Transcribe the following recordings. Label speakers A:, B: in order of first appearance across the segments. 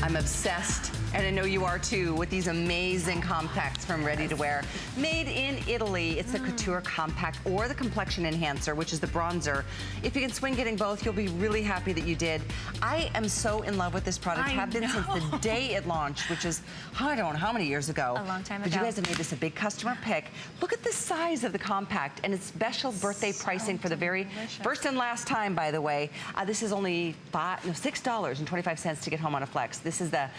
A: I'm obsessed, and I know you are too, with these amazing compacts from Ready to Wear. Made in Italy. It's the Couture Compact or the Complexion Enhancer, which is the bronzer. If you can swing getting both, you'll be really happy that you did. I am so in love with this product. I have been since the day it launched, which is, I don't know how many years ago.
B: A long time ago.
A: But you guys have made this a big customer pick. Look at the size of the compact, and it's special birthday pricing for the very first and last time, by the way. This is only $6.25 to get home on a flex. This is the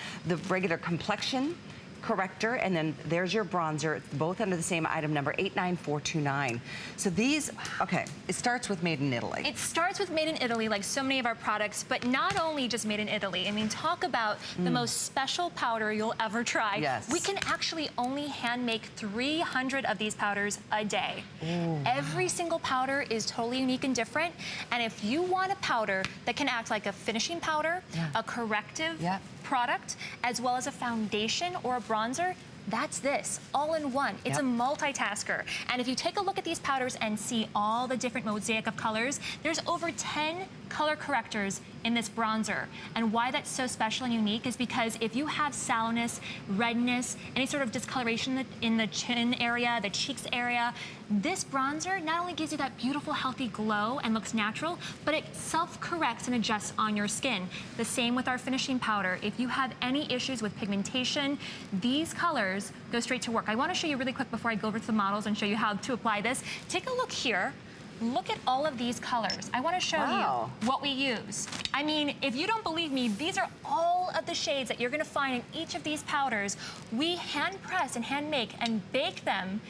A: regular complexion corrector, and then there's your bronzer, both under the same item number, 89429. So these, okay, it starts with made in Italy.
B: It starts with made in Italy, like so many of our products, but not only just made in Italy. I mean, talk about the most special powder you'll ever try.
A: Yes.
B: We can actually only hand make 300 of these powders a day. Ooh. Every single powder is totally unique and different, and if you want a powder that can act like a finishing powder, a corrective product, as well as a foundation or a bronzer, that's this, all in one. It's a multitasker. And if you take a look at these powders and see all the different mosaic of colors, there's over 10 color correctors in this bronzer. And why that's so special and unique is because if you have sallowness, redness, any sort of discoloration in the chin area, the cheeks area, this bronzer not only gives you that beautiful, healthy glow and looks natural, but it self-corrects and adjusts on your skin. The same with our finishing powder. If you have any issues with pigmentation, these colors go straight to work. I want to show you really quick before I go over to the models and show you how to apply this. Take a look here. Look at all of these colors. I want to show you what we use. I mean, if you don't believe me, these are all of the shades that you're going to find in each of these powders. We hand press and hand make and bake them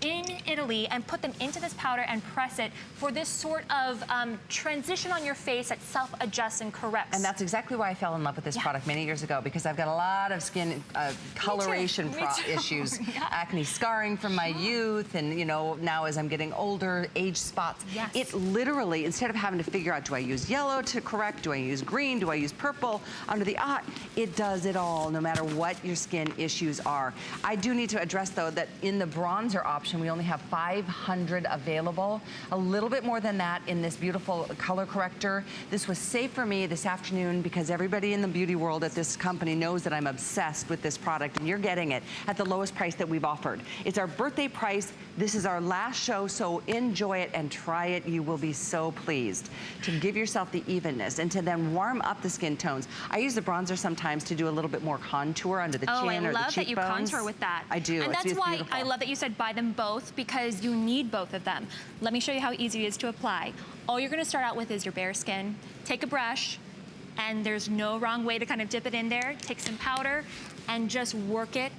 B: in Italy and put them into this powder and press it for this sort of transition on your face that self-adjusts and corrects.
A: And that's exactly why I fell in love with this product many years ago, because I've got a lot of skin coloration issues, acne scarring from my youth, and you know, now as I'm getting older, age spots. It literally, instead of having to figure out, do I use yellow to correct, do I use green, do I use purple under the eye, it does it all, no matter what your skin issues are. I do need to address though that in the bronzer option, we only have 500 available. A little bit more than that in this beautiful color corrector. This was safe for me this afternoon because everybody in the beauty world at this company knows that I'm obsessed with this product, and you're getting it at the lowest price that we've offered. It's our birthday price. This is our last show, so enjoy it and try it. You will be so pleased. To give yourself the evenness and to then warm up the skin tones. I use the bronzer sometimes to do a little bit more contour under the chin or the cheekbones.
B: I love that you contour with that.
A: I do.
B: And that's why I love that you said buy them both, because you need both of them. Let me show you how easy it is to apply. All you're going to start out with is your bare skin. Take a brush, and there's no wrong way to kind of dip it in there. Take some powder and just work it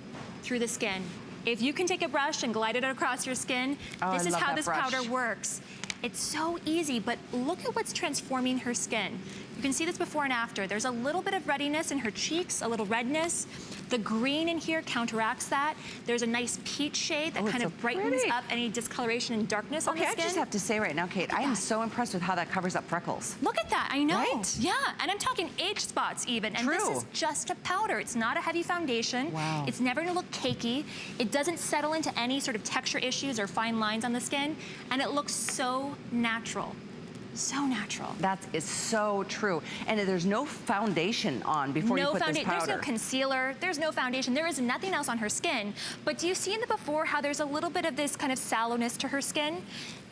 B: through the skin. If you can take a brush and glide it across your skin, this is how this powder works. It's so easy, but look at what's transforming her skin. You can see this before and after. There's a little bit of readiness in her cheeks, a little redness. The green in here counteracts that. There's a nice peach shade that kind of brightens up any discoloration and darkness on the skin.
A: I just have to say right now, Kate, I am so impressed with how that covers up freckles.
B: Look at that, I know. Right? Yeah, and I'm talking age spots even. And this is just a powder. It's not a heavy foundation. Wow. It's never gonna look cakey. It doesn't settle into any sort of texture issues or fine lines on the skin. And it looks so natural. So natural. That is so true. And there's no foundation on before you put this powder. There's no concealer, there's no foundation, there is nothing else on her skin. But do you see in the before how there's a little bit of this kind of sallowness to her skin?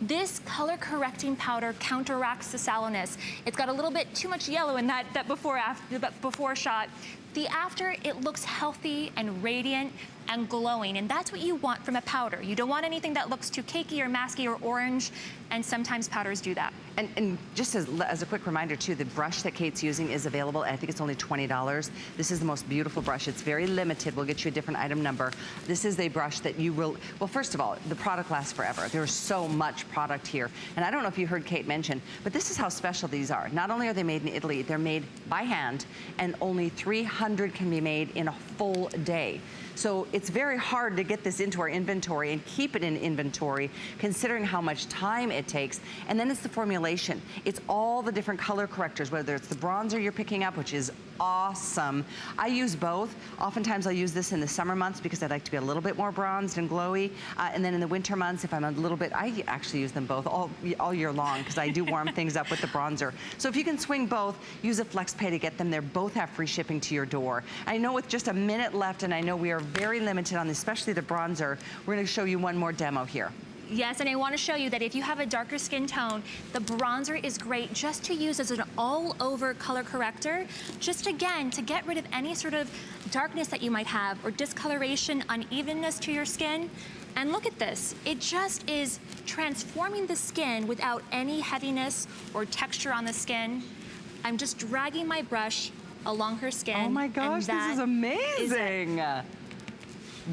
B: This color correcting powder counteracts the sallowness. It's got a little bit too much yellow in that before shot. The after, it looks healthy and radiant and glowing, and that's what you want from a powder. You don't want anything that looks too cakey or masky or orange, and sometimes powders do that.
A: And just as a quick reminder too, the brush that Kate's using is available, and I think it's only $20. This is the most beautiful brush. It's very limited. We'll get you a different item number. This is a brush that you will, well, first of all, the product lasts forever. There's so much product here. And I don't know if you heard Kate mention, but this is how special these are. Not only are they made in Italy, they're made by hand, and only 300 can be made in a full day. So it's very hard to get this into our inventory and keep it in inventory, considering how much time it takes. And then it's the formulation. It's all the different color correctors, whether it's the bronzer you're picking up, which is awesome. I use both. Oftentimes I'll use this in the summer months because I like to be a little bit more bronzed and glowy. And then in the winter months, if I'm a little bit, I actually use them both all year long because I do warm things up with the bronzer. So if you can swing both, use a FlexPay to get them there. Both have free shipping to your door. I know with just a minute left, and I know we are very limited on this, especially the bronzer, we're going to show you one more demo here.
B: Yes, and I want to show you that if you have a darker skin tone, the bronzer is great just to use as an all-over color corrector, just again, to get rid of any sort of darkness that you might have or discoloration, unevenness to your skin. And look at this. It just is transforming the skin without any heaviness or texture on the skin. I'm just dragging my brush along her skin.
A: Oh my gosh, this is amazing.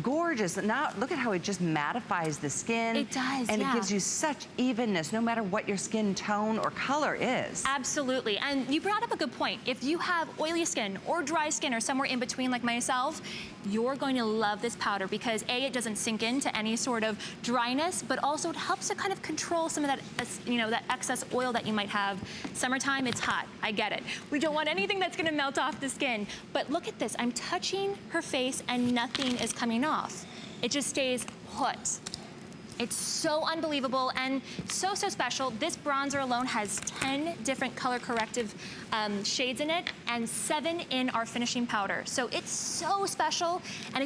A: Gorgeous. Now look at how it just mattifies the skin.
B: It does,
A: and it gives you such evenness no matter what your skin tone or color is.
B: Absolutely. And you brought up a good point. If you have oily skin or dry skin or somewhere in between like myself, you're going to love this powder because A, it doesn't sink into any sort of dryness, but also it helps to kind of control some of that, that excess oil that you might have. Summertime, it's hot. I get it. We don't want anything that's going to melt off the skin. But look at this. I'm touching her face and nothing is coming off. It just stays put. It's so unbelievable and so special. This bronzer alone has 10 different color corrective shades in it and 7 in our finishing powder. So it's so special. And